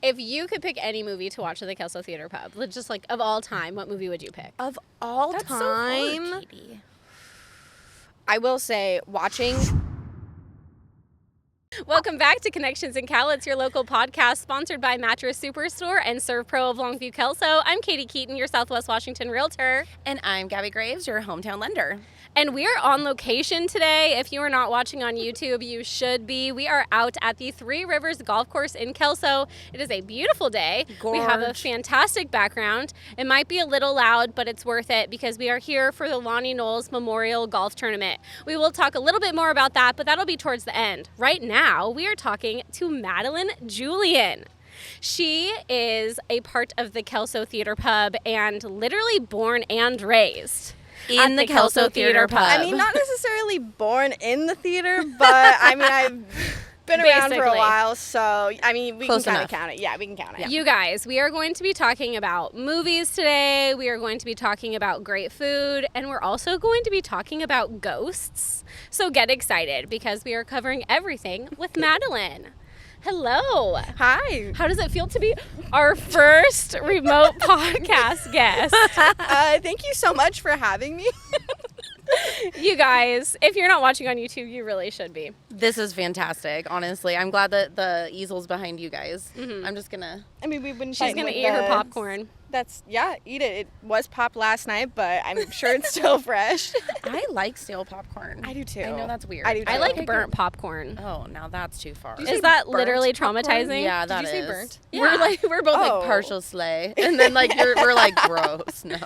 If you could pick any movie to watch at the Kelso Theater Pub, just like of all time, what movie would you pick? Of all That's time, so hard, Katie. I will say watching. Welcome back to Connections in Cowlitz, your local podcast sponsored by Mattress Superstore and Serve Pro of Longview Kelso. I'm Katie Keaton, your Southwest Washington realtor. And I'm Gabby Graves, your hometown lender. And we are on location today. If you are not watching on YouTube, you should be. We are out at the Three Rivers Golf Course in Kelso. It is a beautiful day. Gorge. We have a fantastic background. It might be a little loud, but it's worth it because we are here for the Lonnie Knowles Memorial Golf Tournament. We will talk a little bit more about that, but that'll be towards the end. Right now, we are talking to Madeline Julian. She is a part of the Kelso Theater Pub and literally born and raised In the Kelso Theater Pub. I mean, not necessarily born in the theater, but I mean, I've been around for a Basically. while, so I mean, we Close can kind enough. of count it. Yeah, we can count it. You guys, we are going to be talking about movies today. We are going to be talking about great food, and we're also going to be talking about ghosts. So get excited because we are covering everything with Madeline. Hello. Hi. How does it feel to be our first remote podcast guest? Thank you so much for having me. You guys, if you're not watching on YouTube, you really should be. This is fantastic, honestly. I'm glad that the easel's behind you guys. I'm just gonna... I mean, we've been. She's fighting going to with eat her the- popcorn. Eat it. It was popped last night, but I'm sure it's still fresh. I like stale popcorn. I do too. I know that's weird. I do too. I like Okay, burnt good. popcorn. Oh, now that's too far. Did you Is say that burnt literally popcorn? traumatizing? Yeah, that Did you say is. burnt? Yeah. We're both Oh. like partial slay. And then like we're like, gross. No.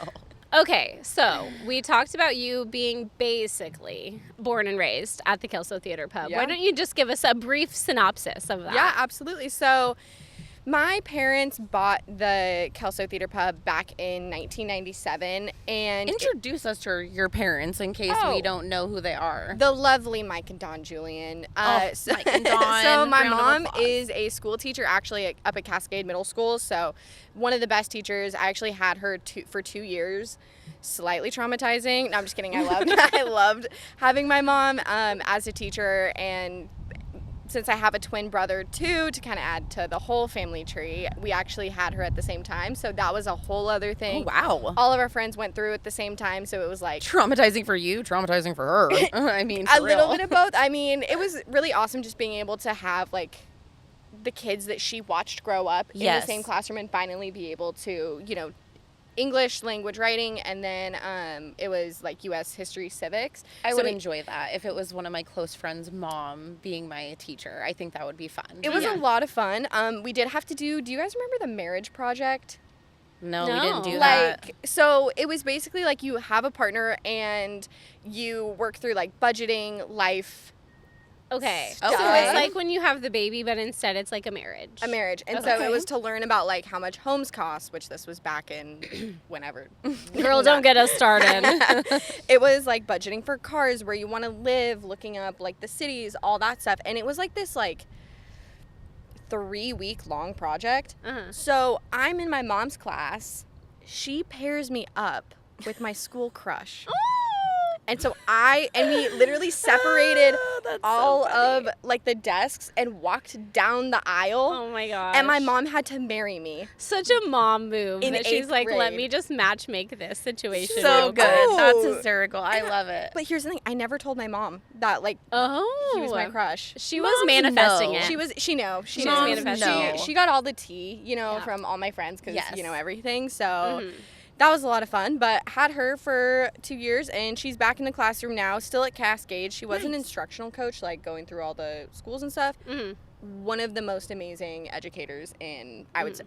Okay, so we talked about you being basically born and raised at the Kelso Theater Pub. Yeah. Why don't you just give us a brief synopsis of that? Yeah, absolutely. So, my parents bought the Kelso Theater Pub back in 1997, and Introduce us to your parents in case Oh. we don't know who they are. the lovely Mike and Dawn Julian. Oh, Mike and Dawn. So my Round of mom applause. is a school teacher actually up at Cascade Middle School. So one of the best teachers. I actually had her for 2 years. Slightly traumatizing. No, I'm just kidding. I loved having my mom as a teacher, and since I have a twin brother too, to kind of add to the whole family tree, we actually had her at the same time. So that was a whole other Oh, thing. wow. All of our friends went through at the same time, so it was like Traumatizing for you, traumatizing for her. I mean, a for little real. bit of both. I mean, it was really awesome just being able to have like the kids that she watched grow up in the Yes. same classroom and finally be able to, English language writing, and then it was like U.S. history civics. I So would we- enjoy that if it was one of my close friends' mom being my teacher. I think that would be fun. It was Yeah. a lot of fun. We did have to do you guys remember the marriage project? No, we didn't do No. that. Like, so it was basically like you have a partner and you work through like budgeting, life, Okay. Okay. So it's like when you have the baby, but instead it's like a marriage. a marriage. And so Okay. it was to learn about like how much homes cost, which this was back in whenever. Girl, don't get us started. It was like budgeting for cars, where you want to live, looking up like the cities, all that stuff. And it was like this like 3-week long project. Uh-huh. So I'm in my mom's class. She pairs me up with my school crush. And so we literally separated That's so all funny. of like the desks and walked down the aisle. Oh my gosh. And my mom had to marry me. Such a mom move. In that she's 8th like, let grade. me just match make this situation. So real good. quick." That's Oh. hysterical. I love it. But here's the thing, I never told my mom that like Oh. he was my crush. She was Moms manifesting know. it. She was She was Moms manifesting know. she got all the tea, Yeah. from all my friends because Yes. everything. So Mhm. that was a lot of fun, but had her for 2 years, and she's back in the classroom now, still at Cascade. She was an Nice. instructional coach, like going through all the schools and stuff. Mhm. One of the most amazing educators in I would say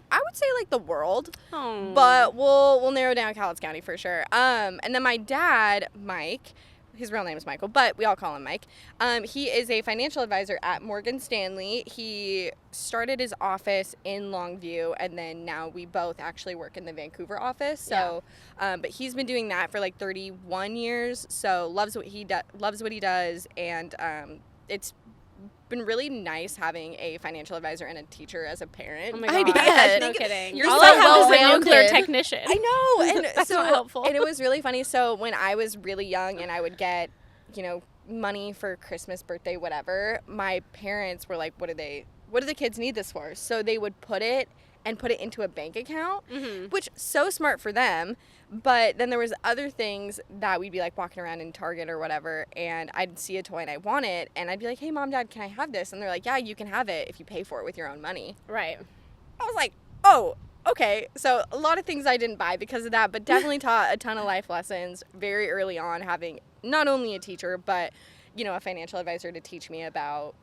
like the world, Oh. but we'll narrow down Cowlitz County for sure. And then my dad, Mike. His real name is Michael, but we all call him Mike. He is a financial advisor at Morgan Stanley. He started his office in Longview, and then now we both actually work in the Vancouver office. So, but he's been doing that for like 31 years. So loves what he does, and it's been really nice having a financial advisor and a teacher as a parent. Oh my I god. did. No kidding. You're All so I have is a nuclear well-rounded. technician. I know, and That's so not helpful. and it was really funny. So when I was really young and I would get, money for Christmas, birthday, whatever, my parents were like, "What do they what do the kids need this for? So they would put it into a bank account, which so smart for them. But then there was other things that we'd be like walking around in Target or whatever, and I'd see a toy and I want it, and I'd be like, hey, Mom, Dad, can I have this? And they're like, yeah, you can have it if you pay for it with your own money. Right. I was like, oh, okay. So a lot of things I didn't buy because of that, but definitely taught a ton of life lessons very early on, having not only a teacher, but, you know, a financial advisor to teach me about,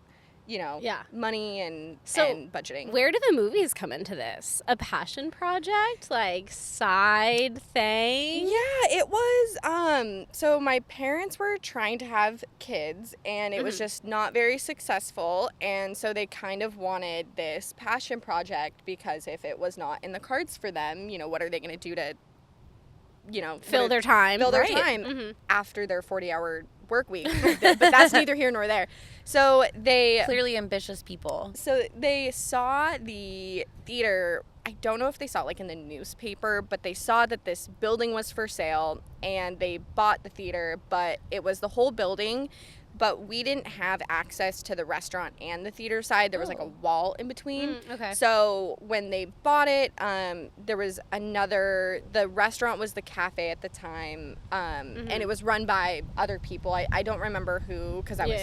you know, money and budgeting. Where do the movies come into this? A passion project? Like side thing? Yeah, it was. So my parents were trying to have kids, and it was just not very successful. And so they kind of wanted this passion project, because if it was not in the cards for them, you know, what are they going to do to, you know, fill their time after their 40-hour work week? But that's neither here nor there. So they clearly ambitious people. So they saw the theater. I don't know if they saw it like in the newspaper, but they saw that this building was for sale, and they bought the theater, but it was the whole building. But we didn't have access to the restaurant and the theater side. There was like a wall in between. Okay. So when they bought it, there was the restaurant was the cafe at the time, and it was run by other people. I don't remember who, because I was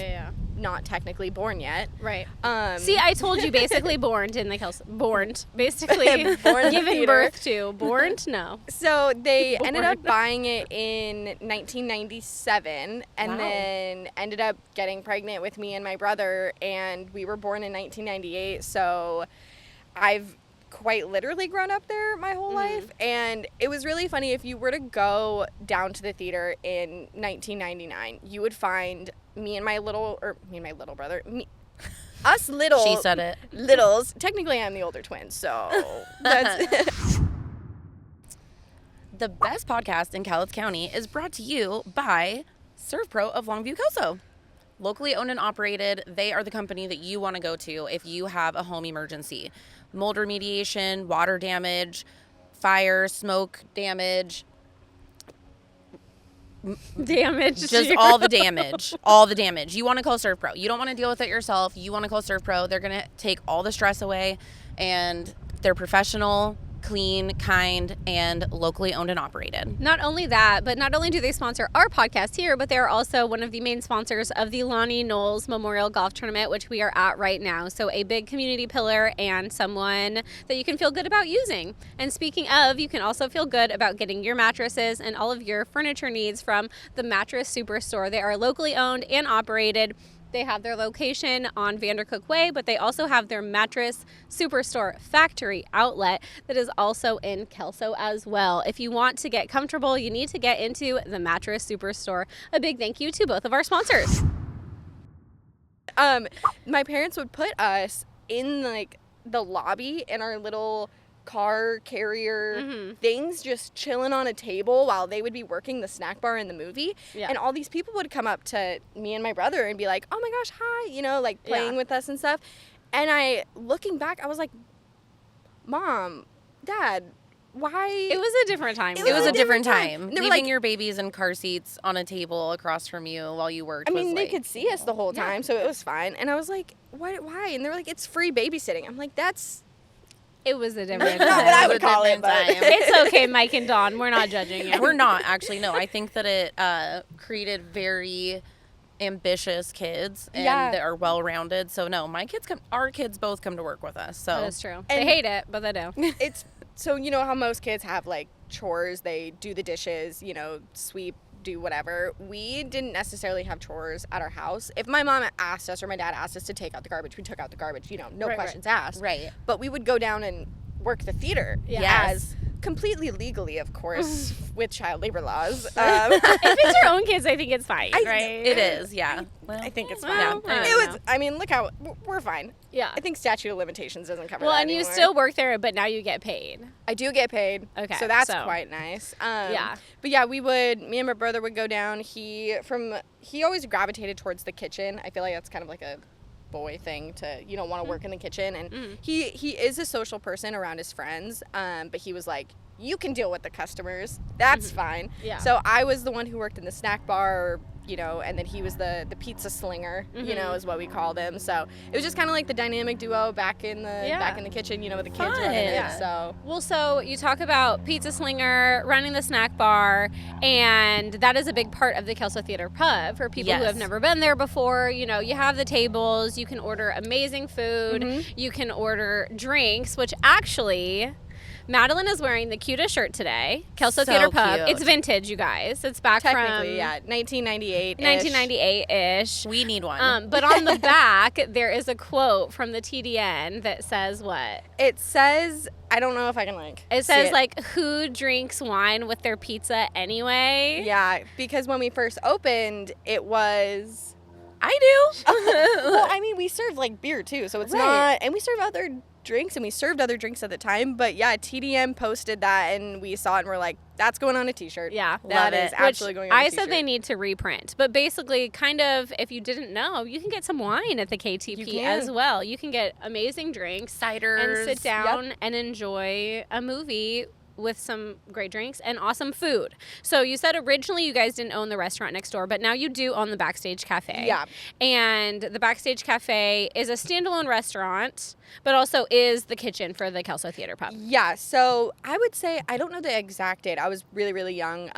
not technically born yet. Right. See, I told you, basically born in the Kelso. Basically given birth to. Born? No. So they ended up buying it in 1997, and then ended up getting pregnant with me and my brother, and we were born in 1998. So I've quite literally grown up there my whole life. And it was really funny. If you were to go down to the theater in 1999, you would find me and my little brother, us little. She said it. Littles. Technically, I'm the older twin, so that's The best podcast in Cowlitz County is brought to you by ServPro of Longview, Kelso. Locally owned and operated, they are the company that you want to go to if you have a home emergency. Mold remediation, water damage, fire, smoke damage. Just all the damage. All the damage. You want to call ServPro. You don't want to deal with it yourself. You want to call ServPro. They're going to take all the stress away, and they're professional, clean, kind, and locally owned and operated. Not only that, but not only do they sponsor our podcast here, but they're also one of the main sponsors of the Lonnie Knowles Memorial Golf Tournament, which we are at right now. So a big community pillar and someone that you can feel good about using. And speaking of, you can also feel good about getting your mattresses and all of your furniture needs from the Mattress Superstore. They are locally owned and operated. They have their location on Vandercook Way, but they also have their Mattress Superstore factory outlet that is also in Kelso as well. If you want to get comfortable, you need to get into the Mattress Superstore. A big thank you to both of our sponsors. My parents would put us in like the lobby in our little car carrier things, just chilling on a table while they would be working the snack bar in the movie. And all these people would come up to me and my brother and be like, oh my gosh, hi, you know, like playing with us and stuff. And looking back, I was like, Mom, Dad, why? It was a different time. It was a different time. Leaving your babies in car seats on a table across from you while you worked. I mean, they could see us the whole time, so it was fine. And I was like, why? And they were like, it's free babysitting. I'm like, it was a different time. Not what I would call it, but it's okay, Mike and Dawn. We're not judging you. We're not, actually. No, I think that it created very ambitious kids and that are well-rounded. So no, our kids both come to work with us. So that's true. And they hate it, but they do. So you know how most kids have like chores, they do the dishes, you know, sweep, do whatever. We didn't necessarily have chores at our house. If my mom asked us or my dad asked us to take out the garbage, we took out the garbage, you know, no questions asked. Right. But we would go down and work the theater as completely legally, of course, with child labor laws. If it's your own kids, I think it's fine, right? It is, yeah. Well, I think it's fine. I mean, look how we're fine. Yeah. I think statute of limitations doesn't cover that and anymore. you still work there, but now you get paid. I do get paid. Okay. So that's quite nice. But yeah, me and my brother would go down. He always gravitated towards the kitchen. I feel like that's kind of like a boy thing to, you don't want to work in the kitchen. And he is a social person around his friends. But he was like, you can deal with the customers. That's fine. Yeah. So I was the one who worked in the snack bar, and then he was the pizza slinger, is what we called him. So it was just kind of like the dynamic duo back in the kitchen, with the kids running it. Yeah. So Well, so you talk about pizza slinger, running the snack bar, and that is a big part of the Kelso Theater Pub for people who have never been there before. You have the tables, you can order amazing food, you can order drinks, which actually Madeline is wearing the cutest shirt today. Kelso So Theater Pub. cute. It's vintage, you guys. It's back from technically, 1998. 1998-ish. We need one. But on the back, there is a quote from the TDN that says what? It says, I don't know if I can It see says who drinks wine with their pizza anyway? Yeah, because when we first opened, it was. I do. Well, I mean, we serve beer too, so it's not, and we serve other drinks, and we served other drinks at the time. But yeah, TDM posted that, and we saw it, and we're like, that's going on a T-shirt. Yeah, that is absolutely going on a T-shirt. I said they need to reprint, but basically, kind of, if you didn't know, you can get some wine at the KTP as well. You can get amazing drinks, Ciders, and sit down and enjoy a movie with some great drinks and awesome food. So you said originally you guys didn't own the restaurant next door, but now you do own the Backstage Cafe. Yeah. And the Backstage Cafe is a standalone restaurant, but also is the kitchen for the Kelso Theater Pub. Yeah, so I would say, I don't know the exact date. I was really, really young,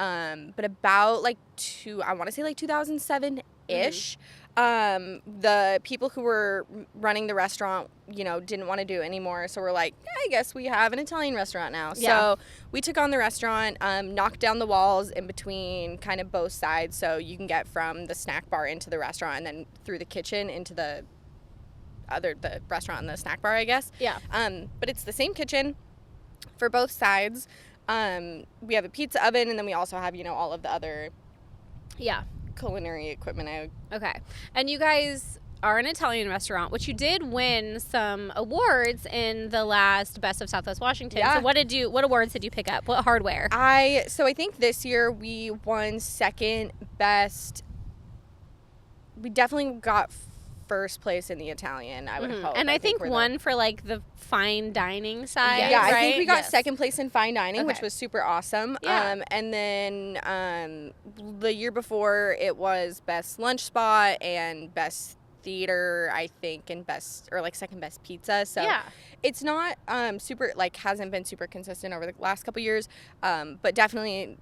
but about I want to say 2007-ish. The people who were running the restaurant, didn't want to do it anymore. So we're like, I guess we have an Italian restaurant now. Yeah. So we took on the restaurant, knocked down the walls in between kind of both sides. So you can get from the snack bar into the restaurant and then through the kitchen into the restaurant and the snack bar, I guess. Yeah. But it's the same kitchen for both sides. We have a pizza oven, and then we also have, all of the other culinary equipment. Okay. And you guys are an Italian restaurant, which you did win some awards in the last Best of Southwest Washington. Yeah. So what awards did you pick up? What hardware? So I think this year we won second best. We definitely got first place in the Italian, I would hope. And I think we're one for the fine dining side. Yeah, right? I think we got second place in fine dining, which Okay. was super awesome. Yeah. And then the year before it was best lunch spot and best theater, I think, and second best pizza. So Yeah. it's not super hasn't been super consistent over the last couple years, but definitely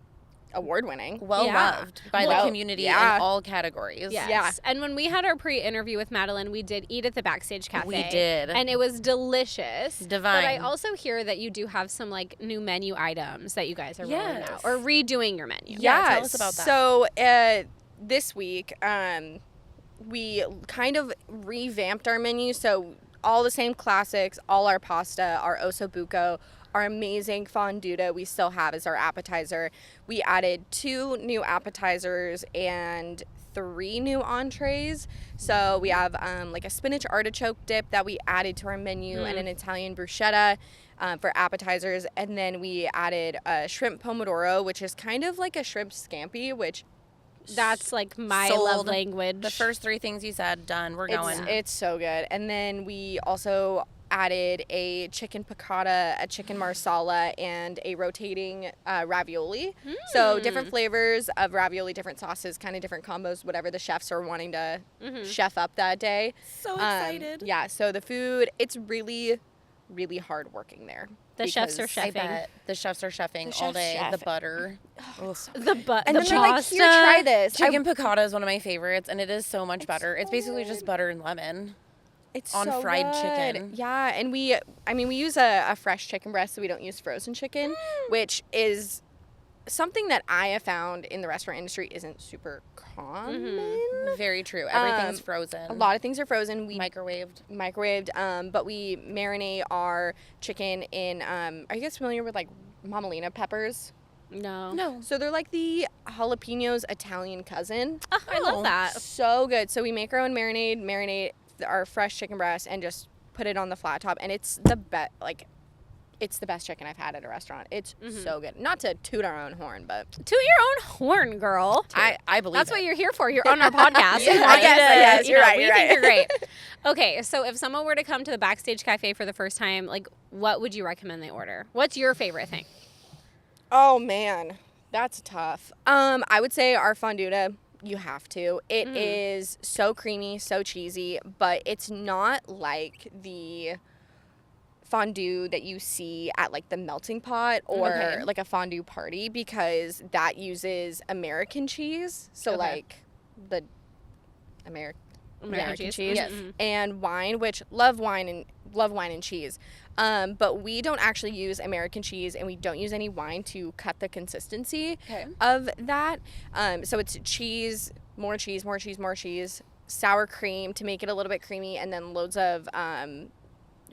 award winning. Well loved by the community in all categories. Yes. Yeah. And when we had our pre-interview with Madeline, we did eat at the Backstage Cafe. We did. And it was delicious. Divine. But I also hear that you do have some new menu items that you guys are rolling Yes. out or redoing your menu. Yeah, tell us about that. So this week, we kind of revamped our menu. So all the same classics, all our pasta, our osso buco, our amazing fonduta we still have as our appetizer. We added 2 new appetizers and 3 new entrees. So we have a spinach artichoke dip that we added to our menu and an Italian bruschetta for appetizers. And then we added a shrimp pomodoro, which is kind of like a shrimp scampi, which That's my Sold. love language. The first 3 things you said, done. We're going. it's so good. And then we also added a chicken piccata, a chicken marsala, and a rotating ravioli. So different flavors of ravioli, different sauces, kind of different combos, whatever the chefs are wanting to chef up that day. So excited. Yeah, so the food, it's really, really hard working there. The chefs are because- I chefing. bet the chefs are chefing The all chefs day. chef. The butter. The And the then they're like, pasta. here, try this. Chicken piccata is one of my favorites, and it is so much butter. It's basically just butter and lemon. It's on so fried good. chicken. Yeah, and we use a fresh chicken breast, so we don't use frozen chicken, which is something that I have found in the restaurant industry isn't super common. Very true. Everything's frozen. A lot of things are frozen. We microwaved. but we marinate our chicken in. Are you guys familiar with Mamalina peppers? No. So they're like the jalapenos Italian cousin. Oh, I love that. So good. So we make our own marinate our fresh chicken breast, and just put it on the flat top, and it's the best. It's the best chicken I've had at a restaurant. It's so good. Not to toot our own horn, but Toot your own horn, girl. I believe That's it. what you're here for. You're on our podcast. We Yeah, want I guess, you to, I guess. you You're know, right, we you're think right. you're great. Okay, so if someone were to come to the Backstage Cafe for the first time, what would you recommend they order? What's your favorite thing? oh man, that's tough. I would say our fonduta You have to. It is so creamy, so cheesy, but it's not like the fondue that you see at like the melting pot or like a fondue party, because that uses American cheese. So like the American cheese Yes. and wine, which love wine and cheese. But we don't actually use American cheese, and we don't use any wine to cut the consistency of that. So it's cheese, more cheese, more cheese, more cheese, sour cream to make it a little bit creamy, and then loads of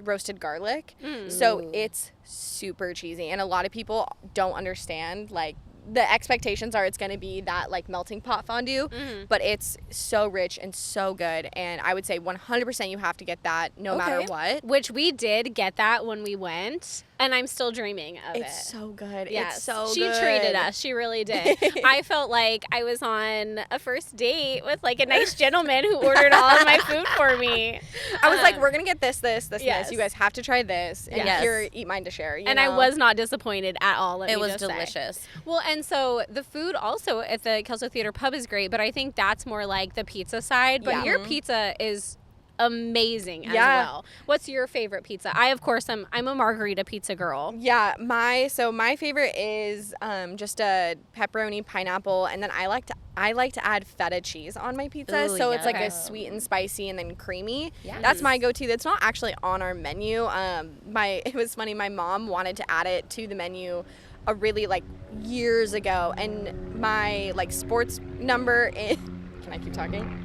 roasted garlic. So it's super cheesy, and a lot of people don't understand, like, the expectations are it's going to be that like melting pot fondue, but it's so rich and so good, and I would say 100% you have to get that no matter what. Which we did get that when we went, and I'm still dreaming of it. It's so good. Yes. It's so she good. treated us. She really did. I felt like I was on a first date with like a nice gentleman who ordered all of my food for me. I was like, we're going to get this, and Yes. this. You guys have to try this, and here, eat mine to share. You and know? I was not disappointed at all. Let It me was just say. delicious. Well, and so the food also at the Kelso Theater Pub is great, but I think that's more like the pizza side. But your pizza is amazing as well. What's your favorite pizza? I, of course, I'm a margarita pizza girl. Yeah, my favorite is just a pepperoni, pineapple, and then I like to add feta cheese on my pizza. Ooh, So it's like Okay. a sweet and spicy and then creamy. Yes. That's my go-to. That's not actually on our menu. It was funny, my mom wanted to add it to the menu a really like years ago, and my like sports number is can I keep talking?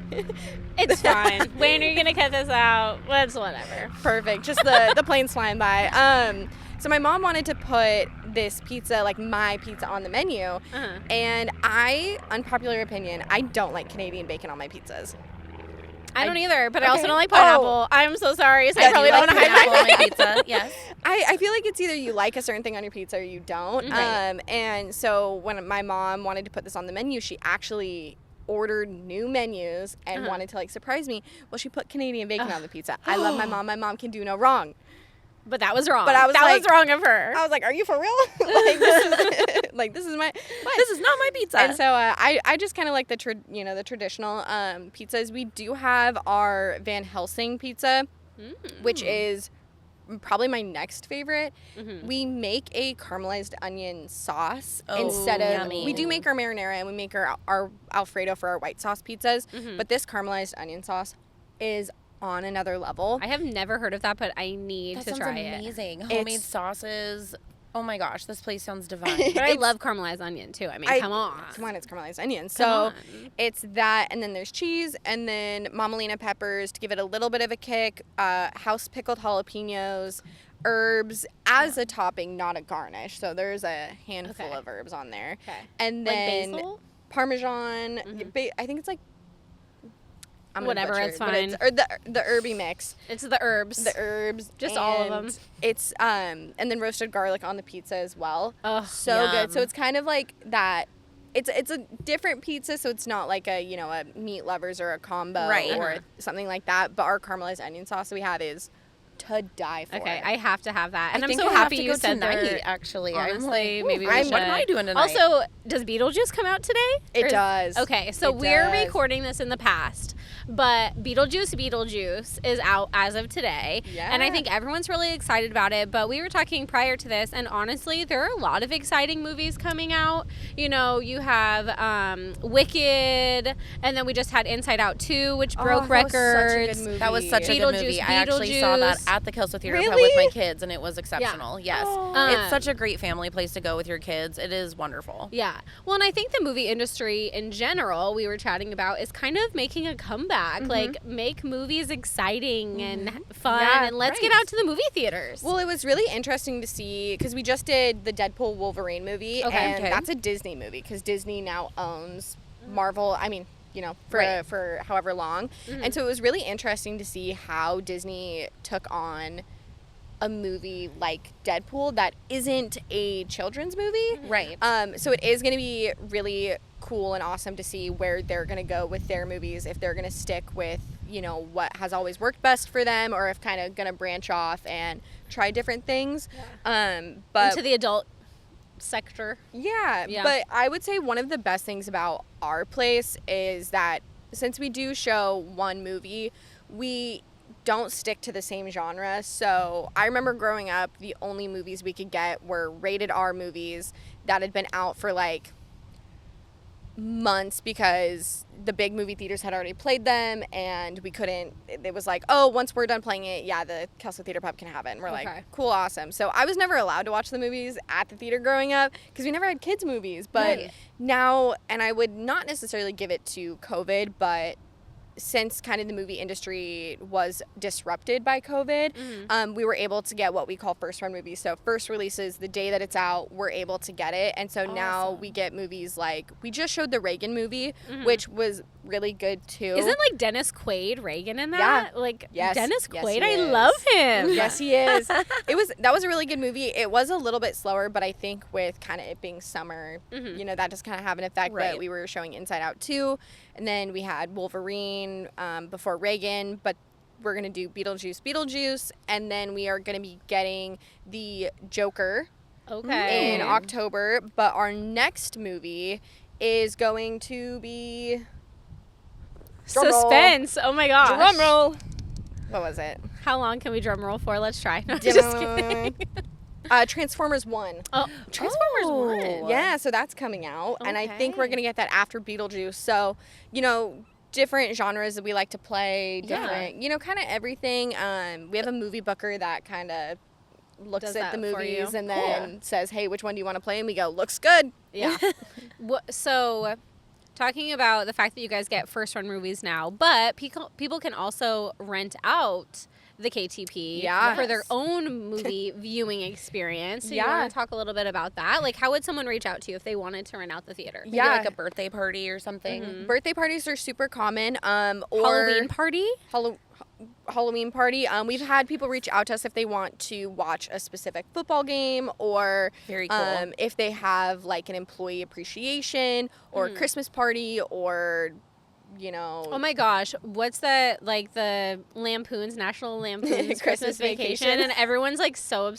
It's fine. When are you gonna cut this out? That's whatever. Perfect. Just the planes flying by. So my mom wanted to put this pizza, like my pizza, on the menu, and unpopular opinion, I don't like Canadian bacon on my pizzas. I don't either, but I also Okay. don't like pineapple. I'm so sorry. So I probably like don't want to hide pineapple my on my pizza. Yes. I feel like it's either you like a certain thing on your pizza or you don't. Right. And so when my mom wanted to put this on the menu, she actually ordered new menus and wanted to like surprise me. Well, she put Canadian bacon on the pizza. I love my mom. My mom can do no wrong. But that was wrong. But I was that like- was wrong of her. I was like, "Are you for real? This is my what?" This is not my pizza. And so I just kind of like the traditional pizzas. We do have our Van Helsing pizza, which is probably my next favorite. We make a caramelized onion sauce instead of yummy. we do make our marinara, and we make our Alfredo for our white sauce pizzas. But this caramelized onion sauce is on another level. I have never heard of that, but I need That to sounds try it. amazing. Homemade sauces. Oh my gosh, this place sounds divine. But I love caramelized onion too. I mean, come on. Come on, it's caramelized onion. Come So on. it's that, and then there's cheese, and then Mamalina peppers to give it a little bit of a kick, house pickled jalapenos, herbs as a topping, not a garnish. So there's a handful Okay. of herbs on there. Okay. And Like then basil? Parmesan. I think it's like, I'm gonna Whatever, butcher it's it, but fine. or the herby mix. It's the herbs. The herbs. Just all of and them. It's and then roasted garlic on the pizza as well. Oh, So good. So yum. it's kind of like that. It's a different pizza, so it's not like a a meat lovers or a combo Right. or something like that. But our caramelized onion sauce that we have is to die for. Okay, I have to have that, and I I'm think so I have happy to you go said tonight, that. actually. Honestly, I'm like, maybe we what should. am I doing tonight? Also, does Beetlejuice come out today? It Or- does. Okay, so It we're does. recording this in the past, but Beetlejuice is out as of today, and I Yeah. think everyone's really excited about it. But we were talking prior to this, and honestly, there are a lot of exciting movies coming out. You know, you have Wicked, and then we just had Inside Out 2, which broke that was such a good records. movie. That was such a good Beetlejuice, movie. I actually saw that Beetlejuice. at the Kelso Theater Pub Really? with my kids, and it was exceptional. Yes. Um, It's such a great family place to go with your kids. It is wonderful. Yeah. Well, and I think the movie industry in general, we were chatting about, is kind of making a comeback. Like, make movies exciting and fun, Yeah, and let's get right. out to the movie theaters. Well, it was really interesting to see because we just did the Deadpool Wolverine movie, Okay. and Okay. that's a Disney movie because Disney now owns Marvel. I mean, for Right. for however long, and so it was really interesting to see how Disney took on a movie like Deadpool that isn't a children's movie. Right. So it is going to be really cool and awesome to see where they're going to go with their movies, if they're going to stick with, what has always worked best for them, or if kind of going to branch off and try different things. But into the adult sector. Yeah, but I would say one of the best things about our place is that since we do show one movie, we don't stick to the same genre. So I remember growing up, the only movies we could get were rated R movies that had been out for like months because the big movie theaters had already played them, and we couldn't. It was like, oh, once we're done playing it, yeah, the Kelso Theater Pub can have it. And we're like, cool, awesome. So I was never allowed to watch the movies at the theater growing up because we never had kids movies. But now, and I would not necessarily give it to COVID, but since kind of the movie industry was disrupted by COVID, we were able to get what we call first run movies. So first releases, the day that it's out, we're able to get it. And so now we get movies like, we just showed the Reagan movie, which was really good too. Isn't like Dennis Quaid Reagan in that? Yeah. Like yes. Dennis Quaid, yes, I love him. Yes, he is. That was a really good movie. It was a little bit slower, but I think with kind of it being summer, you know, that does kind of have an effect. Right. But we were showing Inside Out too. And then we had Wolverine before Reagan, but we're going to do Beetlejuice, and then we are going to be getting the Joker in October, but our next movie is going to be... Suspense. Oh my gosh. Drum roll. What was it? How long can we drum roll for? Let's try. No, just kidding. Transformers 1. Oh, Transformers 1. Yeah, so that's coming out, and I think we're going to get that after Beetlejuice. So, you know, different genres that we like to play, different, you know, kind of everything. We have a movie booker that kind of looks at the movies and then says, hey, which one do you want to play? And we go, looks good. Yeah. So, talking about the fact that you guys get first run movies now, but people can also rent out the KTP for their own movie viewing experience. So you want to talk a little bit about that? Like, how would someone reach out to you if they wanted to rent out the theater? Maybe like a birthday party or something. Birthday parties are super common. Or Halloween party? Halloween party. We've had people reach out to us if they want to watch a specific football game, or very cool. If they have like an employee appreciation or a Christmas party, or you know. Oh my gosh, what's the like the National Lampoon's Christmas Vacation, and everyone's like so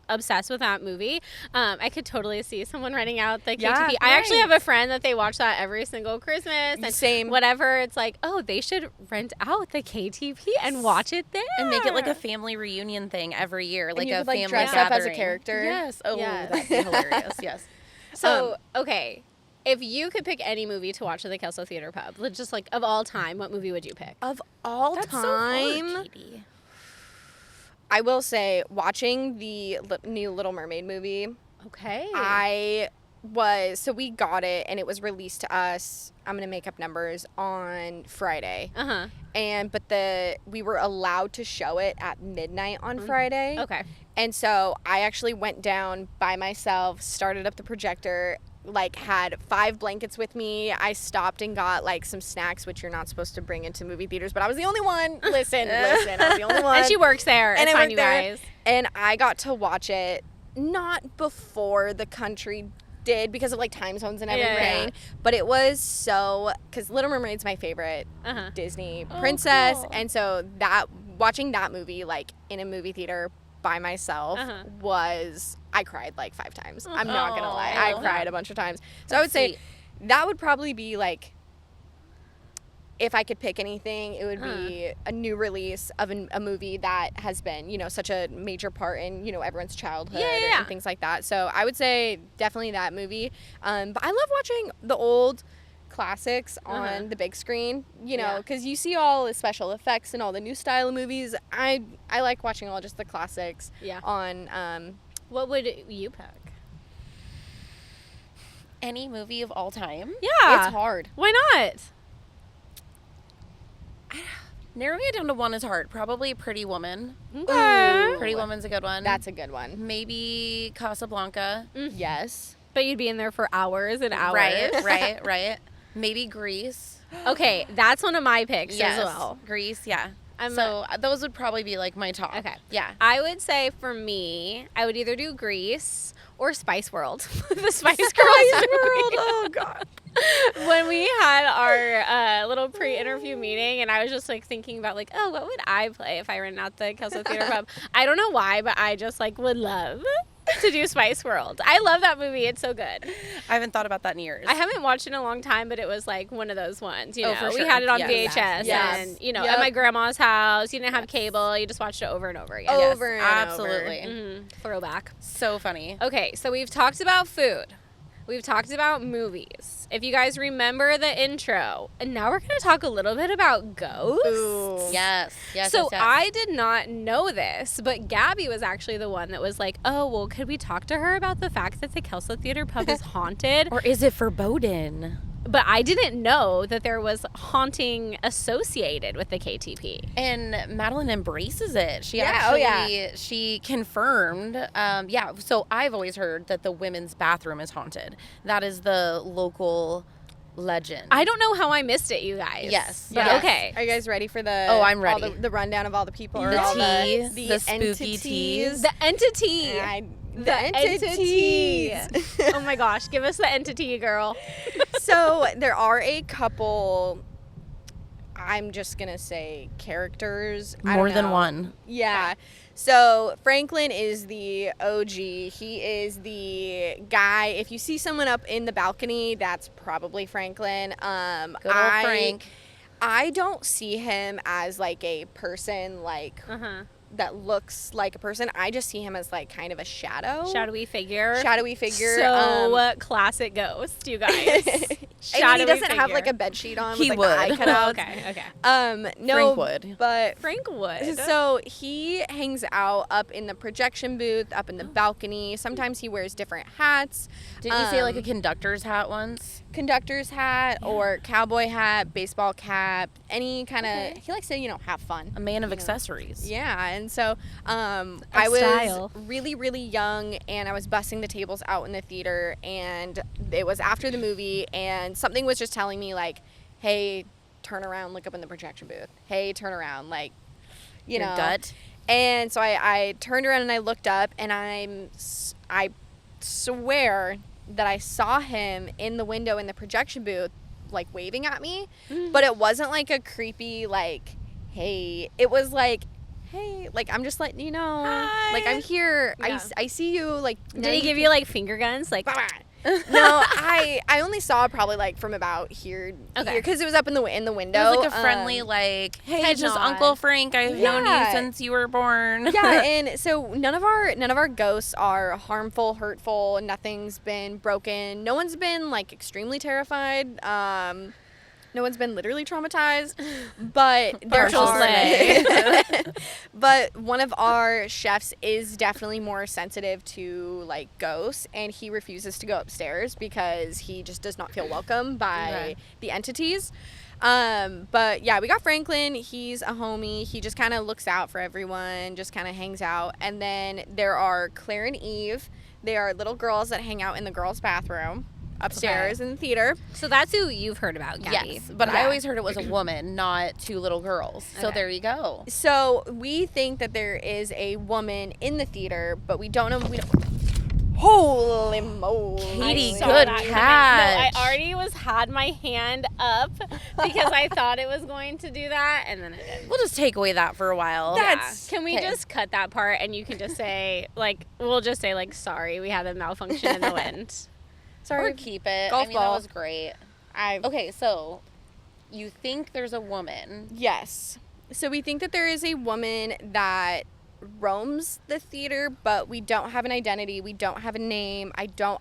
obsessed with that movie. I could totally see someone renting out the KTP. I actually have a friend that they watch that every single Christmas, and same whatever. It's like, oh, they should rent out the KTP and watch it there and make it like a family reunion thing every year, like a family dress gathering. up as a character. Yes. Oh, that'd be hilarious. Yes. So okay. If you could pick any movie to watch at the Kelso Theater Pub, just like of all time, what movie would you pick? Of all time, so hard, Katie. I will say watching the new Little Mermaid movie. Okay. So we got it and it was released to us, I'm going to make up numbers, on Friday. But we were allowed to show it at midnight on Friday. Okay. And so I actually went down by myself, started up the projector, like had 5 blankets with me. I stopped and got like some snacks, which you're not supposed to bring into movie theaters, but I was the only one. Listen, I was the only one. And she works there. And it's I fine, worked you there. guys. And I got to watch it not before the country did because of like time zones and everything, but it was so, because Little Mermaid's my favorite Disney princess, and so watching that movie like in a movie theater by myself was, I cried like 5 times. I'm not gonna lie, I cried a bunch of times. So I would say that would probably be like, if I could pick anything, it would be a new release of a movie that has been, you know, such a major part in, you know, everyone's childhood and things like that. So I would say definitely that movie. But I love watching the old classics on the big screen, you know, because you see all the special effects and all the new style of movies. I like watching all just the classics on... What would you pick? Any movie of all time? Yeah. It's hard. Why not? Narrowing it down to one is hard. Probably Pretty Woman. Okay. Pretty Woman's a good one. That's a good one. Maybe Casablanca. Yes. But you'd be in there for hours and hours. Right. Maybe Grease. Okay, that's one of my picks as well. Grease, yeah. So those would probably be like my top. Okay. Yeah. I would say for me, I would either do Grease or Spice World. The Spice Girls World. Oh, God. When we had our little pre-interview meeting, and I was just like thinking about like, oh, what would I play if I ran out the Kelso Theater Pub? I don't know why, but I just like would love to do Spice World. I love that movie. It's so good. I haven't thought about that in years. I haven't watched it in a long time, but it was like one of those ones. You know, for we sure. had it on Yes. VHS, Yes. and you know, Yep. at my grandma's house, you didn't have cable. You just watched it over and over again. Yes, Over and absolutely. Mhm. Throwback. So funny. Okay, so we've talked about food. We've talked about movies. If you guys remember the intro, and now we're going to talk a little bit about ghosts. Ooh. Yes. Yes. So yes. I did not know this, but Gabbi was actually the one that was like, "Oh, well, could we talk to her about the fact that the Kelso Theater pub is haunted?" Or is it foreboding? But I didn't know that there was haunting associated with the KTP. And Madeline embraces it. She Yeah, actually, oh, yeah. she confirmed. Yeah, so I've always heard that the women's bathroom is haunted. That is the local legend. I don't know how I missed it, you guys. Yes. But Yes. okay. Are you guys ready for the? Oh, I'm all ready. the rundown of all the people or The all tea, the the spooky entities. teas. The entity. The entities. Oh my gosh, give us the entity, girl. So there are a couple. I'm just gonna say characters. I More don't than know. one. Yeah. So Franklin is the OG. He is the guy. If you see someone up in the balcony, that's probably Franklin. Good old Frank. I don't see him as like a person like Uh-huh. that looks like a person. I just see him as like kind of a shadow. Shadowy figure. Shadowy figure. So classic ghost, you guys. I mean, Shadowy he doesn't have figure. like a bed sheet on. He with, like, would. The eye cutouts. Okay. No, Frank would. but Frank would. so he hangs out up in the projection booth, up in the balcony. Sometimes he wears different hats. Didn't you say like a conductor's hat once? Conductor's hat or cowboy hat, baseball cap, any kind of. Okay. He likes to, have fun. A man of You know. accessories. Yeah, and so I was style. really, really young, and I was bussing the tables out in the theater, and it was after the movie, and something was just telling me like, "Hey, turn around, look up in the projection booth. Hey, turn around, like, you Your know." gut. And so I turned around and I looked up, and I swear that I saw him in the window in the projection booth, like waving at me, but it wasn't like a creepy like, "Hey." It was like, "Hey," like I'm just letting you know, Hi. like I'm here. Yeah. I see you. Like, Did he give you like finger guns? Like, No, I only saw probably like from about here, Okay. because it was up in the window. It was like a friendly, like, hey, head just nod. Uncle Frank. I've known you Yeah. since you were born. Yeah, and so none of our ghosts are harmful, hurtful. Nothing's been broken. No one's been like extremely terrified. No one's been literally traumatized, but there Partial are. slay. But one of our chefs is definitely more sensitive to like ghosts, and he refuses to go upstairs because he just does not feel welcome by Okay. the entities. But yeah, we got Franklin. He's a homie. He just kind of looks out for everyone, just kind of hangs out. And then there are Claire and Eve. They are little girls that hang out in the girls' bathroom upstairs in the theater. so that's who you've heard about, Gabby. Yes, but I Yeah. always heard it was a woman, not two little girls. So Okay. there you go. So we think that there is a woman in the theater, but we don't know. Holy moly! Katie, I saw good that coming. catch. No, I already had my hand up because I thought it was going to do that, and then it didn't. We'll just take away that for a while. That's- Can we okay. just cut that part and you can just say like we'll just say like sorry we had a malfunction in the wind. Sorry. Or keep it. Golf I mean, ball. that was great. I Okay, so you think there's a woman. Yes. So we think that there is a woman that roams the theater, but we don't have an identity. We don't have a name.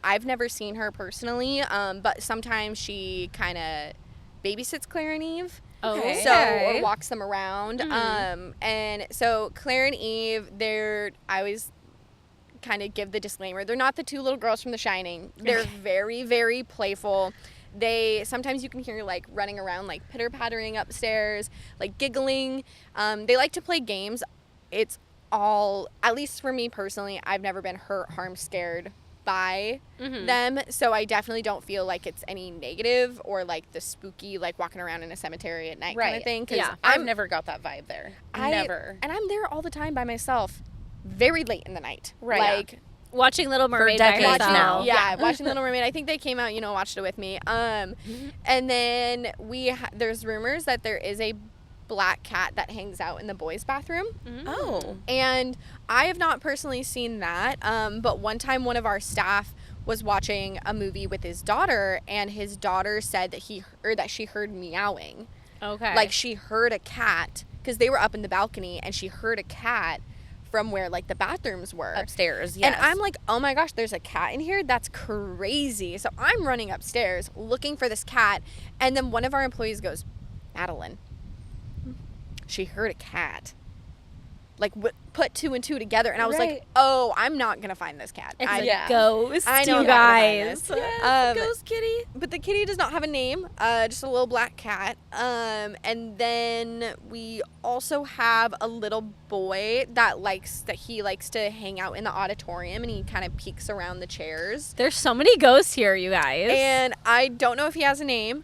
I've never seen her personally, but sometimes she kind of babysits Claire and Eve. Okay. So, or walks them around. Mhm. And so Claire and Eve, I always kind of give the disclaimer. They're not the two little girls from The Shining. They're very, very playful. Sometimes you can hear like running around, like pitter pattering upstairs, like giggling. They like to play games. It's all, at least for me personally, I've never been hurt, harmed, scared by them. So I definitely don't feel like it's any negative or like the spooky, like walking around in a cemetery at night kind of thing. 'Cause Yeah. I've never got that vibe there. Never. And I'm there all the time by myself, very late in the night. Right. Like, Watching Little Mermaid by decades herself. now. yeah, watching Little Mermaid. I think they came out, watched it with me. And then there's rumors that there is a black cat that hangs out in the boys' bathroom. Oh. And I have not personally seen that, but one time one of our staff was watching a movie with his daughter, and his daughter said that she heard meowing. Okay. Like, she heard a cat, because they were up in the balcony, and she heard a cat from where, like, the bathrooms were. Upstairs, yes. And I'm like, oh my gosh, there's a cat in here? That's crazy. So I'm running upstairs looking for this cat, and then one of our employees goes, Madeline, she heard a cat. Like, put two and two together, and I was like, oh, I'm not going to find this cat. It's a ghost, I know you I'm not gonna find guys. this. Yes, ghost kitty. But the kitty does not have a name, just a little black cat. And then we also have a little boy that he likes to hang out in the auditorium, and he kind of peeks around the chairs. There's so many ghosts here, you guys. And I don't know if he has a name,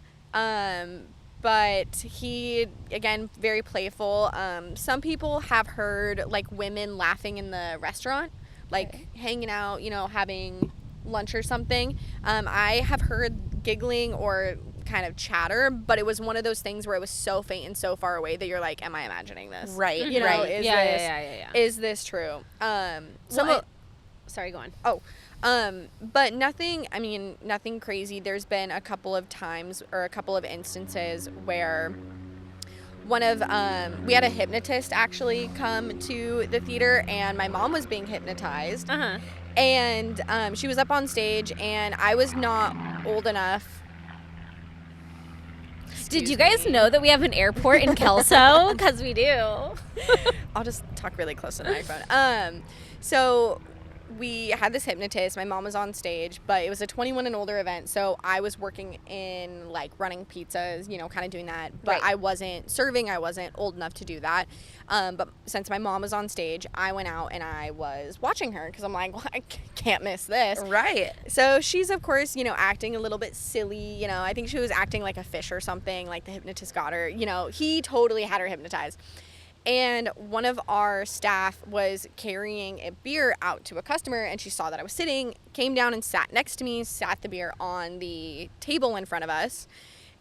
but he, again, very playful. Some people have heard, like, women laughing in the restaurant, like, hanging out, you know, having lunch or something. I have heard giggling or kind of chatter, but it was one of those things where it was so faint and so far away that you're like, am I imagining this? Right. You know, right. is this true? Sorry, go on. But nothing crazy. There's been a couple of times or a couple of instances where we had a hypnotist actually come to the theater, and my mom was being hypnotized. And she was up on stage, and I was not old enough. Did you guys know that we have an airport in Kelso? Because we do. I'll just talk really close to the microphone. So we had this hypnotist. My mom was on stage, but it was a 21 and older event. So I was working in, like, running pizzas, you know, kind of doing that. But I wasn't serving. I wasn't old enough to do that. But since my mom was on stage, I went out and I was watching her because I'm like, well, I can't miss this. Right. So she's, of course, you know, acting a little bit silly. You know, I think she was acting like a fish or something. Like, the hypnotist got her. You know, he totally had her hypnotized. And one of our staff was carrying a beer out to a customer, and she saw that I was sitting, came down and sat next to me, sat the beer on the table in front of us,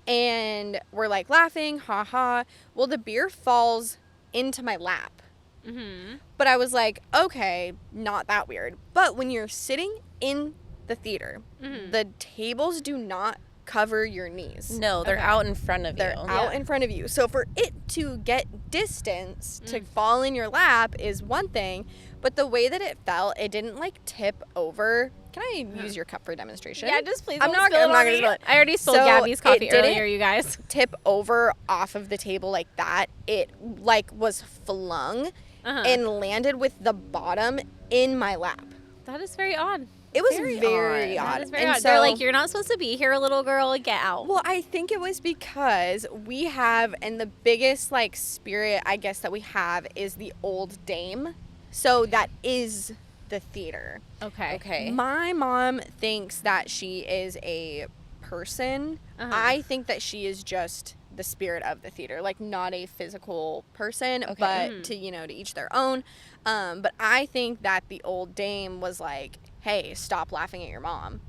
and we're like laughing, ha ha. Well, the beer falls into my lap. But I was like, okay, not that weird. But when you're sitting in the theater, the tables do not cover your knees. No, they're out in front of you. They're out in front of you. So for it to get distance to fall in your lap is one thing, but the way that it fell, it didn't, like, tip over. Can I use your cup for demonstration? Yeah, just please. I'm not gonna spill it. I already spilled So Gabby's coffee it didn't earlier, you guys. Tip over off of the table like that. It, like, was flung and landed with the bottom in my lap. That is very odd. It was very odd. That is very And odd. so, They're like, you're not supposed to be here, little girl. Get out. well, I think it was because we have, and the biggest, like, spirit, I guess, that we have is the old dame. So that is the theater. Okay. My mom thinks that she is a person. I think that she is just the spirit of the theater, like, not a physical person, but to, you know, to each their own. But I think that the old dame was like, hey, stop laughing at your mom.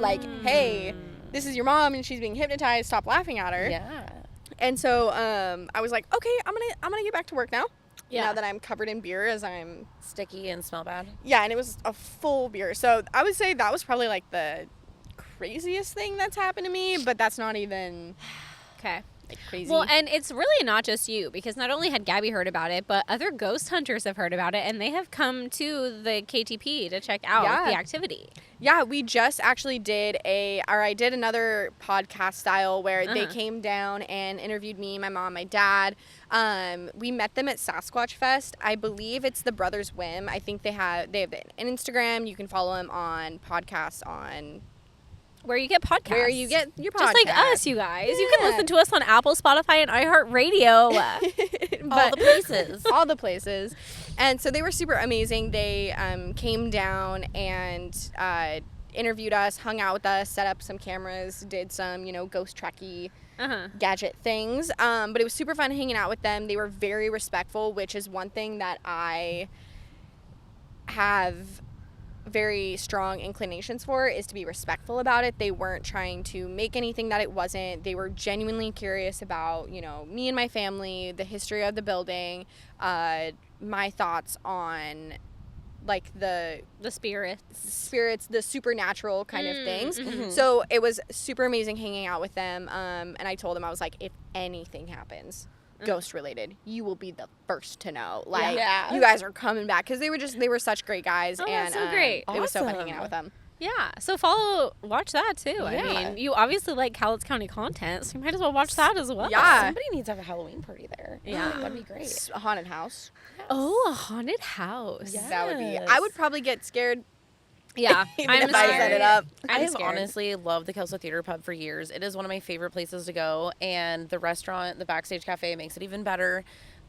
Like, hey, this is your mom and she's being hypnotized, stop laughing at her. Yeah. And so I was like, okay, I'm gonna get back to work now. Yeah. Now that I'm covered in beer, as I'm Sticky and smell bad. yeah, and it was a full beer. So I would say that was probably, like, the craziest thing that's happened to me, but that's not even Okay. like, crazy. Well, and it's really not just you, because not only had Gabbi heard about it, but other ghost hunters have heard about it, and they have come to the KTP to check out the activity. Yeah, we just actually I did another podcast style where they came down and interviewed me, my mom, my dad. We met them at Sasquatch Fest. I believe it's the Brothers Whim. I think they have an Instagram. You can follow them on podcasts on Where you get podcasts. where you get your podcast. Just like us, you guys. You can listen to us on Apple, Spotify, and iHeartRadio. All the places. All the places. And so they were super amazing. They came down and interviewed us, hung out with us, set up some cameras, did some, you know, ghost tracky gadget things. But it was super fun hanging out with them. They were very respectful, which is one thing that I have very strong inclinations for is to be respectful about it. They weren't trying to make anything that it wasn't. They were genuinely curious about, you know, me and my family, the history of the building, my thoughts on like the spirits, the supernatural kind of things. Mm-hmm. So it was super amazing hanging out with them. And I told them, I was like, if anything happens ghost related, you will be the first to know. Like, Yeah. you guys are coming back, because they were such great guys. Oh, and that's so great. it was so fun Awesome. hanging out with them. Yeah, so watch that too. Yeah. I mean, you obviously like Cowlitz County content, so you might as well watch that as well. Yeah. Somebody needs to have a Halloween party there. Yeah. That'd be great. It's a haunted house. Oh, a haunted house. Yeah. That would be. Yes. I would probably get scared. Yeah, Even I'm if I set it up. I have scared. honestly loved the Kelso Theater Pub for years. It is one of my favorite places to go, and the restaurant, the Backstage Cafe, makes it even better.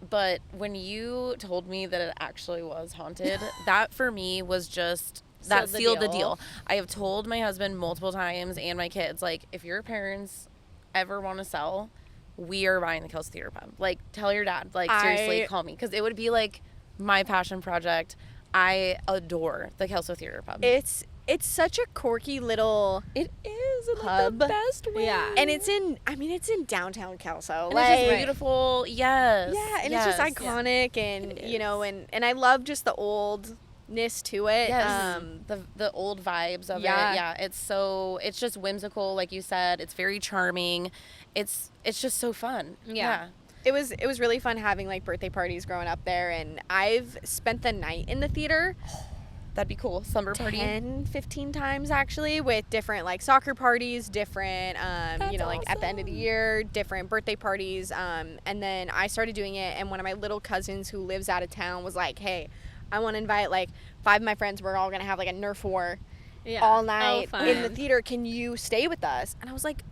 But when you told me that it actually was haunted, that for me was just, that sealed the deal. I have told my husband multiple times and my kids, like, if your parents ever want to sell, we are buying the Kelso Theater Pub. Like, tell your dad, like, seriously, call me. Because it would be like my passion project. I adore the Kelso Theater Pub. It's such a quirky little It is in like, pub. the best way. Yeah. and it's in downtown Kelso. And like, it's just beautiful. Yes. yeah, and Yes. it's just iconic, and It you know, is. and I love just the oldness to it. Yes. The old vibes of Yeah. it. Yeah. It's just whimsical, like you said. It's very charming. It's just so fun. Yeah. It was really fun having like birthday parties growing up there, and I've spent the night in the theater That'd be cool. Slumber party. 10, 15 times actually, with different like soccer parties, different That's you know, like at the end of the awesome. year, different birthday parties, and then I started doing it, and one of my little cousins who lives out of town was like, hey, I want to invite like 5 of my friends. We're all gonna have like a Nerf war Yeah. all Oh, night fun. in the theater. Can you stay with us? And I was like,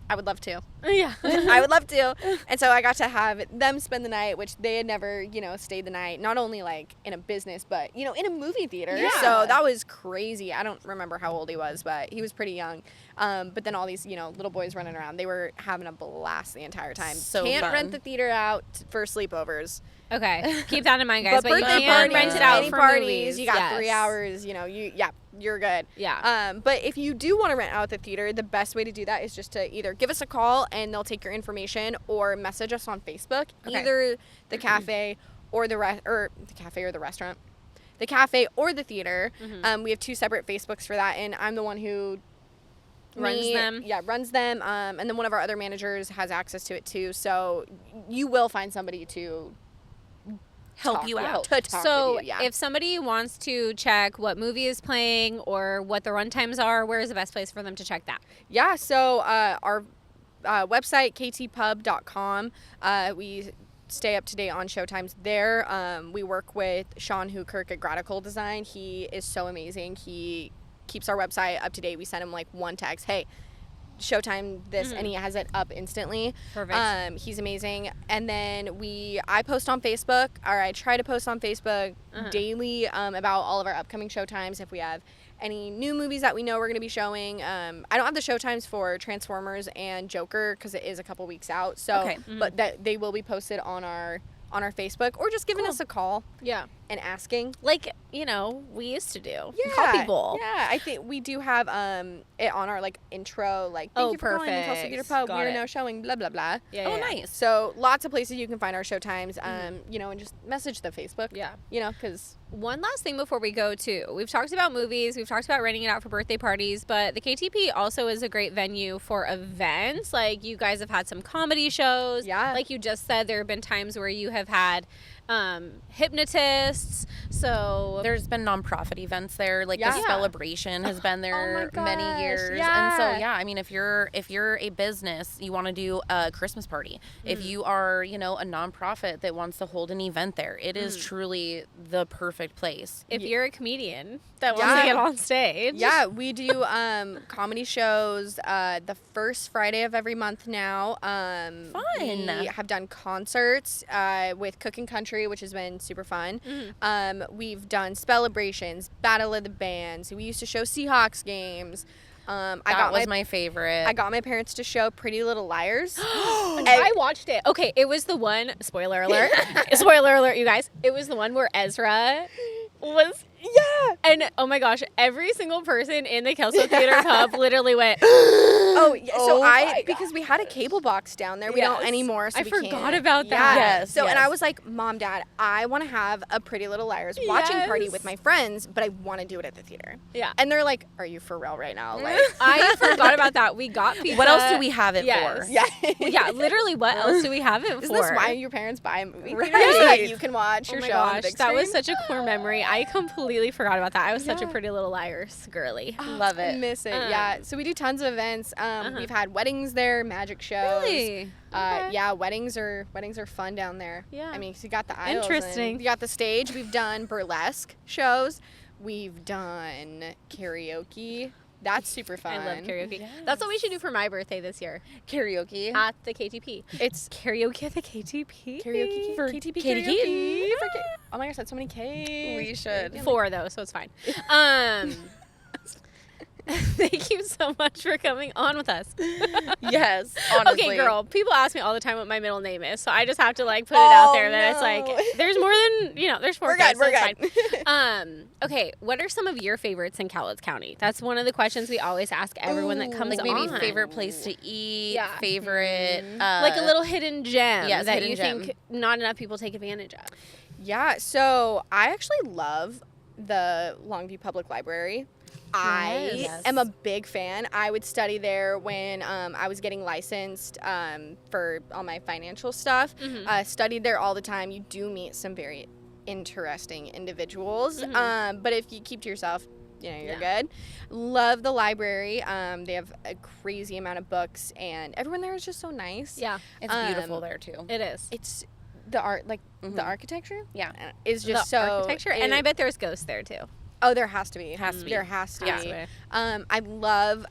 I would love to. Yeah. I would love to. And so I got to have them spend the night, which they had never, you know, stayed the night, not only like in a business, but, you know, in a movie theater. Yeah. So that was crazy. I don't remember how old he was, but he was pretty young. But then all these, you know, little boys running around, they were having a blast the entire time. So Can't fun. rent the theater out for sleepovers. Okay, keep that in mind, guys. But you birthday can parties, rent it out any for parties, movies. you got Yes. 3 hours, you know, you're good. Yeah. But if you do want to rent out the theater, the best way to do that is just to either give us a call and they'll take your information, or message us on Facebook, Okay. either the cafe or the cafe or the restaurant, the cafe or the theater. We have 2 separate Facebooks for that, and I'm the one who Runs them. Yeah, runs them. And then one of our other managers has access to it too. So you will find somebody to Help talk you with, out. to talk So with you, yeah. if somebody wants to check what movie is playing or what the run times are, where is the best place for them to check that? Yeah, so our website, ktpub.com, we stay up to date on showtimes there. We work with Sean Hukirk at Gratical Design. He is so amazing. He keeps our website up to date. We send him like one text, hey, showtime this, and he has it up instantly. Perfect. He's amazing. And then I post on Facebook, or I try to post on Facebook daily about all of our upcoming showtimes. If we have any new movies that we know we're going to be showing. I don't have the showtimes for Transformers and Joker because it is a couple weeks out. So, Okay. but they will be posted on our Facebook, or just giving us a call Yeah. and asking. Like, you know, we used to do. Yeah, Call people. Yeah, I think we do have it on our like intro, like thank Oh, you for calling the Kelso perfect. Theater Pub. Got We're it. now showing blah blah blah. Yeah. Oh, yeah. nice. So lots of places you can find our showtimes. You know, and just message the Facebook. Yeah. You know, because One last thing before we go to, we've talked about movies, we've talked about renting it out for birthday parties, but the KTP also is a great venue for events. Like, you guys have had some comedy shows. Yeah. Like you just said, there have been times where you have had hypnotist. So There's been nonprofit events there, like Yeah. the Celebration has been there my many gosh, years, yeah. and so I mean, if you're a business, you want to do a Christmas party. If you are, a nonprofit that wants to hold an event there, it is truly the perfect place. if you're a comedian that wants Yeah. to get on stage. yeah, we do comedy shows the first Friday of every month now. Fun. We have done concerts with Cook and Country, which has been super fun. We've done celebrations, Battle of the Bands. We used to show Seahawks games. That was my favorite. I got my parents to show Pretty Little Liars. I watched it. Okay, it was the one, spoiler alert, spoiler alert, you guys. It was the one where Ezra was Yeah. And oh my gosh, every single person in the Kelso Theater Pub literally went, Oh, yeah. So Oh my because we had a cable box down there. We don't Yes. anymore. So I we forgot can't. about Yeah. that. Yes, So, and yes. I was like, Mom, Dad, I want to have a Pretty Little Liars watching party Yes. with my friends, but I want to do it at the theater. yeah. And they're like, are you for real right now? Like, I forgot about that. We got pizza. What else do we have it Yes. for? yeah. Yeah, literally, what else do we have it for? Isn't this why your parents buy a movie Right. theater so that you can watch Oh your my show on the gosh, big that was screen? such a core memory. I completely forgot about that. I was such a Yeah. Pretty Little Liars girly. Love I it. miss it. Yeah. So we do tons of events. We've had weddings there, magic shows. Really? Okay. Yeah, weddings are fun down there. Yeah. I mean, 'cause you got the aisles. Interesting. And you got the stage. We've done burlesque shows. We've done karaoke. That's super fun. I love karaoke. Yes. That's what we should do for my birthday this year Karaoke. at the KTP. It's Karaoke at the KTP. karaoke For KTP Katie karaoke. For oh my gosh, that's so many K's. We should. 4 though, so it's fine. Thank you so much for coming on with us. Yes. Honestly. Okay, girl. People ask me all the time what my middle name is, so I just have to like put it out there that it's like no. there's more than there's 4 We're guys, good. We're so it's good. fine. Okay, what are some of your favorites in Cowlitz County? That's one of the questions we always ask everyone that comes Like maybe on. favorite place to eat. Yeah. Favorite. Like a little hidden gem yes, that hidden you gem. think not enough people take advantage of. Yeah, so I actually love the Longview Public Library. I Yes. am a big fan. I would study there when I was getting licensed for all my financial stuff. Studied there all the time. You do meet some very interesting individuals, but if you keep to yourself, you're good. Love the library. They have a crazy amount of books, and everyone there is just so nice. Yeah, It's beautiful there too. it is. It's the art, like the architecture. Yeah. Is just the so architecture, and I bet there's ghosts there too. Oh, there has to be. Has to be. There has to Yeah. be. I love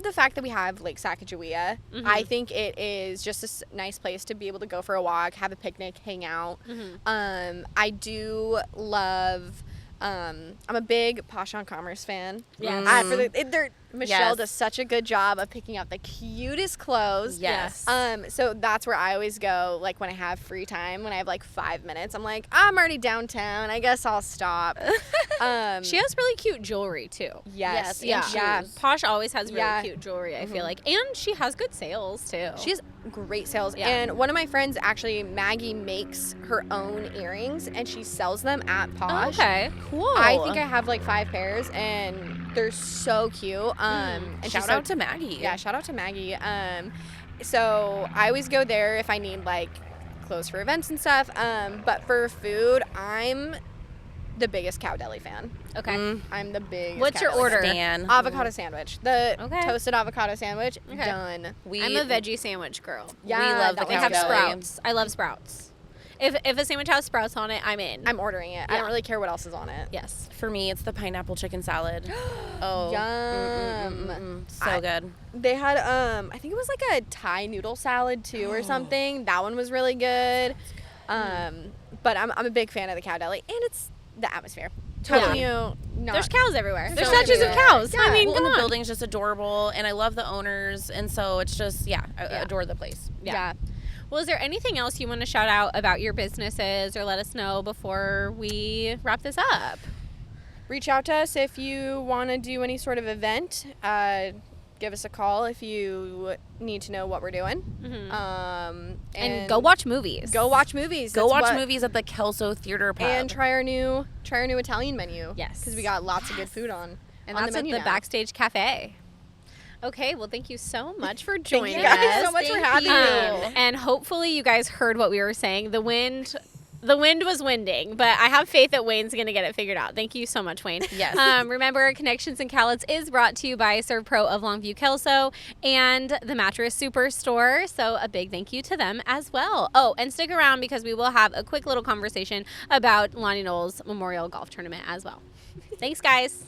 the fact that we have Lake Sacagawea. I think it is just a nice place to be able to go for a walk, have a picnic, hang out. I do love. I'm a big Posh on Commerce fan. Yes. Michelle Yes. does such a good job of picking out the cutest clothes. Yes. So that's where I always go, like when I have free time, when I have like 5 minutes. I'm like, I'm already downtown. I guess I'll stop. She has really cute jewelry too. Yes. Yes, Yeah. shoes. Posh always has really Yeah. cute jewelry, I feel like. And she has good sales too. She has great sales. Yeah. And one of my friends, actually, Maggie, makes her own earrings and she sells them at Posh. Okay, cool. I think I have like 5 pairs and they're so cute. And she's Shout so- out to Maggie. Yeah, shout out to Maggie. So I always go there if I need like clothes for events and stuff. But for food, I'm the biggest Cow Deli fan. Okay. I'm the biggest. What's Cow your Deli order? Stan. Avocado sandwich. The Okay. toasted avocado sandwich. Okay. Done. I'm a veggie sandwich girl. Yeah, we love that the We one's have Cow good. Deli. Sprouts. I love Sprouts. If a sandwich has Sprouts on it, I'm in. I'm ordering it. I Yeah. don't really care what else is on it. yes. For me, it's the pineapple chicken salad. Oh, Yum. so good. They had I think it was like a Thai noodle salad too or something. That one was really good. But I'm a big fan of the Cow Deli and it's the atmosphere. Telling you, There's cows everywhere. There's so statues of everywhere. cows. Yeah. I mean, Well, come and the on. building's just adorable, and I love the owners, and so it's just I adore the place. Yeah. Well, is there anything else you want to shout out about your businesses or let us know before we wrap this up? Reach out to us if you want to do any sort of event. Give us a call if you need to know what we're doing. And go watch movies. Go watch movies. Go That's watch what- movies at the Kelso Theater Pub. and try our new Italian menu. Yes. because we got lots of good food on And the that's at menu the now. Backstage Cafe. Okay, well, thank you so much for Thank joining you guys us. so much for Thank having you. me. And hopefully you guys heard what we were saying. The wind was winding, but I have faith that Wayne's going to get it figured out. Thank you so much, Wayne. Yes. Remember, Connections in Cowlitz is brought to you by Serve Pro of Longview Kelso and the Mattress Superstore. So a big thank you to them as well. Oh, and stick around because we will have a quick little conversation about Lonnie Knowles Memorial Golf Tournament as well. Thanks, guys.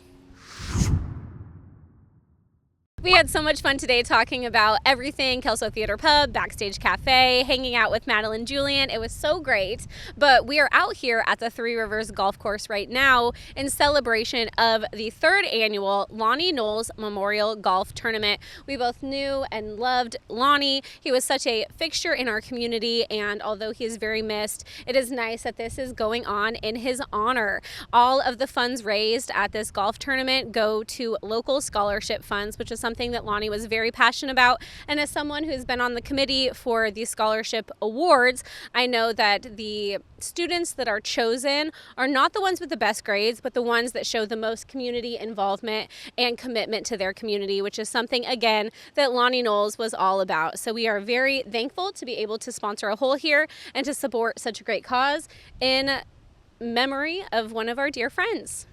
We had so much fun today talking about everything, Kelso Theater Pub, Backstage Cafe, hanging out with Madeline Julian. It was so great. But we are out here at the Three Rivers Golf Course right now in celebration of the 3rd annual Lonnie Knowles Memorial Golf Tournament. We both knew and loved Lonnie. He was such a fixture in our community, and although he is very missed, it is nice that this is going on in his honor. All of the funds raised at this golf tournament go to local scholarship funds, which is something that Lonnie was very passionate about. And as someone who's been on the committee for the scholarship awards, I know that the students that are chosen are not the ones with the best grades, but the ones that show the most community involvement and commitment to their community, which is something, again, that Lonnie Knowles was all about. So we are very thankful to be able to sponsor a hole here and to support such a great cause in memory of one of our dear friends.